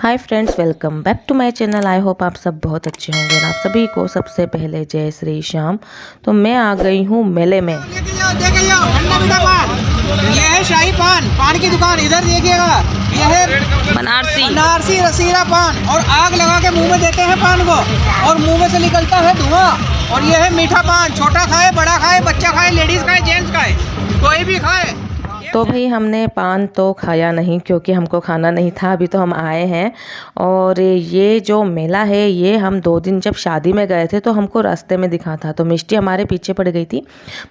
Hi friends, welcome back to my channel. I hope आप सब बहुत अच्छे होंगे और आप सभी को सबसे पहले जय श्री श्याम। तो मैं आ गई हूँ मेले में। ये है शाही पान की दुकान। इधर देखिएगा, ये है बनारसी रसीला पान। और आग लगा के मुंह में देते हैं पान को और मुंह में से निकलता है धुआं। और ये है मीठा पान, छोटा खाए, बड़ा खाए, बच्चा खाए, लेडीज खाए, जेंट्स खाए, कोई भी खाए। तो भाई हमने पान तो खाया नहीं क्योंकि हमको खाना नहीं था। अभी तो हम आए हैं और ये जो मेला है ये हम 2 दिन जब शादी में गए थे तो हमको रास्ते में दिखा था। तो मिष्टी हमारे पीछे पड़ गई थी,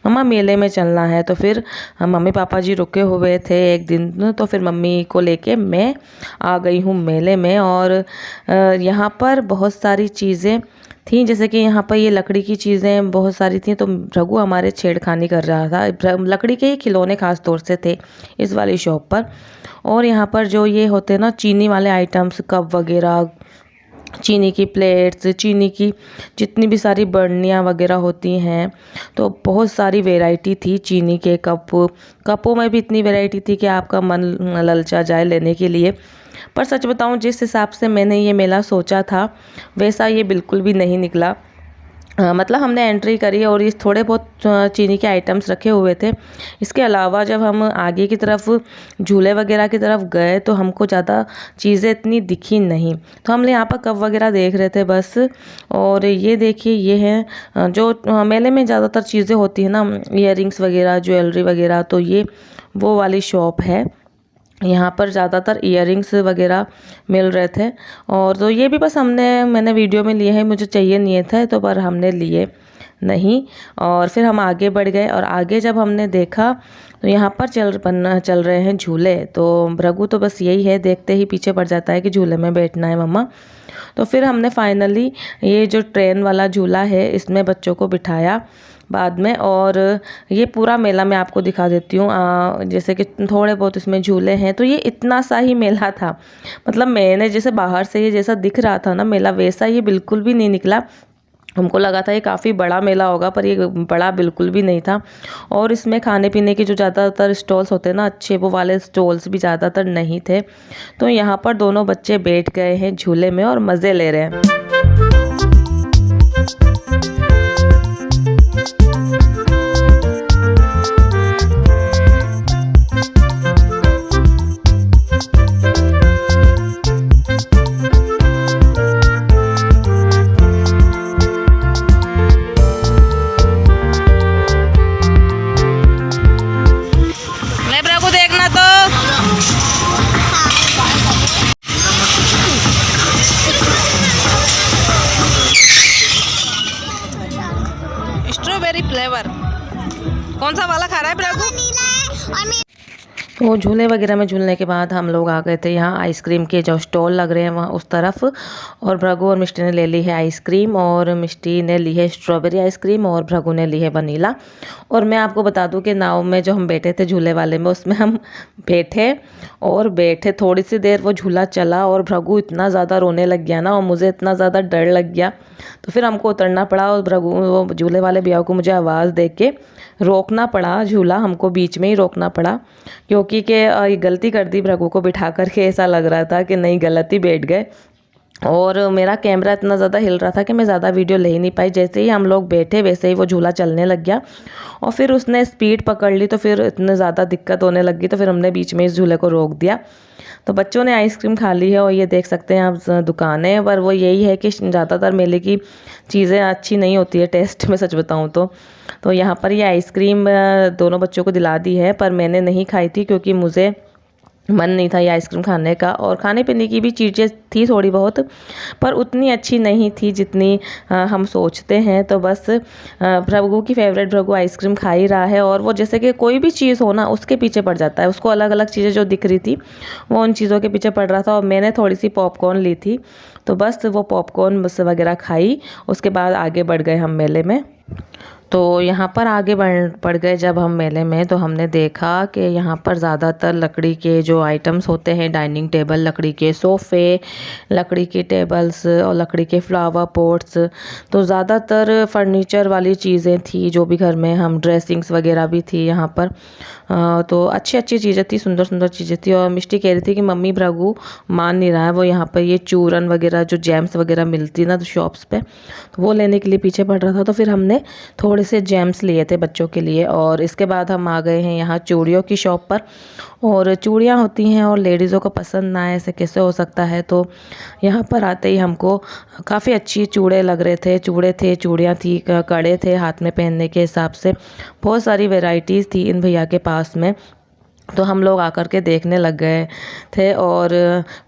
मम्मा मेले में चलना है। तो फिर हम मम्मी पापा जी रुके हुए थे एक दिन, तो फिर मम्मी को लेके मैं आ गई हूँ मेले में। और यहाँ पर बहुत सारी चीज़ें थी, जैसे कि यहाँ पर ये लकड़ी की चीज़ें बहुत सारी थी। तो रघु हमारे छेड़खानी कर रहा था। लकड़ी के ही खिलौने खास तौर से थे इस वाली शॉप पर। और यहाँ पर जो ये होते हैं ना चीनी वाले आइटम्स, कप वगैरह, चीनी की प्लेट्स, चीनी की जितनी भी सारी बर्नियाँ वगैरह होती हैं, तो बहुत सारी वैरायटी थी। चीनी के कपों में भी इतनी वैरायटी थी कि आपका मन ललचा जाए लेने के लिए। पर सच बताऊं, जिस हिसाब से मैंने ये मेला सोचा था वैसा ये बिल्कुल भी नहीं निकला। मतलब हमने एंट्री करी और ये थोड़े बहुत चीनी के आइटम्स रखे हुए थे। इसके अलावा जब हम आगे की तरफ झूले वगैरह की तरफ गए तो हमको ज़्यादा चीज़ें इतनी दिखी नहीं। तो हमने यहाँ पर कप वगैरह देख रहे थे बस। और ये देखिए, ये है जो मेले में ज़्यादातर चीज़ें होती है ना, ईयरिंग्स वगैरह, ज्वेलरी वगैरह, तो ये वो वाली शॉप है। यहाँ पर ज़्यादातर ईयरिंग्स वगैरह मिल रहे थे। और तो ये भी बस मैंने वीडियो में लिए हैं, मुझे चाहिए नहीं थे तो पर हमने लिए नहीं। और फिर हम आगे बढ़ गए और आगे जब हमने देखा तो यहाँ पर चल रहे हैं झूले। तो रघु तो बस यही है, देखते ही पीछे पड़ जाता है कि झूले में बैठना है मम्मा। तो फिर हमने फाइनली ये जो ट्रेन वाला झूला है इसमें बच्चों को बिठाया बाद में। और ये पूरा मेला मैं आपको दिखा देती हूँ। जैसे कि थोड़े बहुत इसमें झूले हैं। तो ये इतना सा ही मेला था, मतलब मैंने जैसे बाहर से ये जैसा दिख रहा था ना मेला, वैसा ये बिल्कुल भी नहीं निकला। हमको लगा था ये काफ़ी बड़ा मेला होगा, पर ये बड़ा बिल्कुल भी नहीं था। और इसमें खाने पीने के जो ज़्यादातर स्टॉल्स होते हैं ना अच्छे, वो वाले स्टॉल्स भी ज़्यादातर नहीं थे। तो यहाँ पर दोनों बच्चे बैठ गए हैं झूले में और मज़े ले रहे हैं। स्ट्रॉबेरी फ्लेवर कौन सा वाला खा रहा है प्रभु? तो झूले वगैरह में झूलने के बाद हम लोग आ गए थे यहाँ आइसक्रीम के जो स्टॉल लग रहे हैं वहाँ उस तरफ। और भृगु और मिष्टी ने ले ली है आइसक्रीम, और मिष्टी ने ली है स्ट्रॉबेरी आइसक्रीम और भृगु ने ली है वनीला। और मैं आपको बता दूं कि नाव में जो हम बैठे थे झूले वाले में, उसमें हम बैठे थोड़ी सी देर वो झूला चला और भृगु इतना ज़्यादा रोने लग गया ना, और मुझे इतना ज़्यादा डर लग गया। तो फिर हमको उतरना पड़ा और भृगु, वो झूले वाले भैया को मुझे आवाज़ दे के रोकना पड़ा। झूला हमको बीच में ही रोकना पड़ा क्योंकि ये गलती कर दी भृगु को बिठा करके। ऐसा लग रहा था कि नहीं, गलत ही बैठ गए। और मेरा कैमरा इतना ज़्यादा हिल रहा था कि मैं ज़्यादा वीडियो ले ही नहीं पाई। जैसे ही हम लोग बैठे वैसे ही वो झूला चलने लग गया और फिर उसने स्पीड पकड़ ली, तो फिर इतने ज़्यादा दिक्कत होने लगी। तो फिर हमने बीच में इस झूले को रोक दिया। तो बच्चों ने आइसक्रीम खा ली है और ये देख सकते हैं आप दुकानें, पर वो यही है कि ज़्यादातर मेले की चीज़ें अच्छी नहीं होती है टेस्ट में, सच बताऊँ तो यहाँ पर ये आइसक्रीम दोनों बच्चों को दिला दी है, पर मैंने नहीं खाई थी क्योंकि मुझे मन नहीं था ये आइसक्रीम खाने का। और खाने पीने की भी चीज़ें थी थोड़ी बहुत, पर उतनी अच्छी नहीं थी जितनी हम सोचते हैं। तो बस भृगु की फेवरेट, भृगु आइसक्रीम खा ही रहा है। और वो जैसे कि कोई भी चीज़ हो ना उसके पीछे पड़ जाता है। उसको अलग अलग चीज़ें जो दिख रही थी वो उन चीज़ों के पीछे पड़ रहा था। और मैंने थोड़ी सी पॉपकॉर्न ली थी, तो बस वो पॉपकॉर्न वगैरह खाई, उसके बाद आगे बढ़ गए हम मेले में। तो यहाँ पर आगे बढ़ गए जब हम मेले में, तो हमने देखा कि यहाँ पर ज़्यादातर लकड़ी के जो आइटम्स होते हैं, डाइनिंग टेबल, लकड़ी के सोफ़े, लकड़ी के टेबल्स और लकड़ी के फ्लावर पॉट्स, तो ज़्यादातर फर्नीचर वाली चीज़ें थी, जो भी घर में हम ड्रेसिंग्स वगैरह भी थी यहाँ पर। तो अच्छी अच्छी चीज़ें थी, सुंदर सुंदर चीज़ें थी। और मिष्टी कह रही थी कि मम्मी भृगु मान नहीं रहा है, वो यहाँ पर ये चूरन वगैरह जो जैम्स वगैरह मिलती ना तो शॉप्स पे, तो वो लेने के लिए पीछे पड़ रहा था। तो फिर हमने थोड़े से जैम्स लिए थे बच्चों के लिए। और इसके बाद हम आ गए हैं यहाँ चूड़ियों की शॉप पर। और चूड़ियाँ होती हैं और लेडीज़ों को पसंद ना आए, ऐसे कैसे हो सकता है। तो यहाँ पर आते ही हमको काफ़ी अच्छी चूड़े लग रहे थे, चूड़े थे, चूड़ियाँ थी, कड़े थे हाथ में पहनने के हिसाब से। बहुत सारी वेराइटीज़ थी इन भैया के पास में। तो हम लोग आकर के देखने लग गए थे। और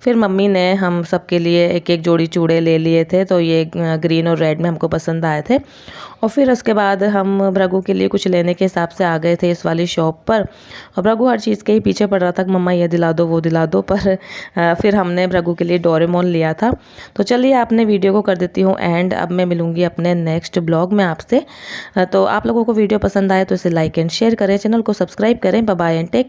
फिर मम्मी ने हम सब के लिए एक एक जोड़ी चूड़े ले लिए थे। तो ये ग्रीन और रेड में हमको पसंद आए थे। और फिर उसके बाद हम भृगु के लिए कुछ लेने के हिसाब से आ गए थे इस वाली शॉप पर। और भृगु हर चीज़ के ही पीछे पड़ रहा था कि मम्मा ये दिला दो, वो दिला दो। पर फिर हमने भृगु के लिए डोरेमोन लिया था। तो चलिए आपने वीडियो को कर देती हूँ एंड। अब मैं मिलूँगी अपने नेक्स्ट ब्लॉग में आपसे। तो आप लोगों को वीडियो पसंद आए तो इसे लाइक एंड शेयर करें, चैनल को सब्सक्राइब करें। Bye bye and take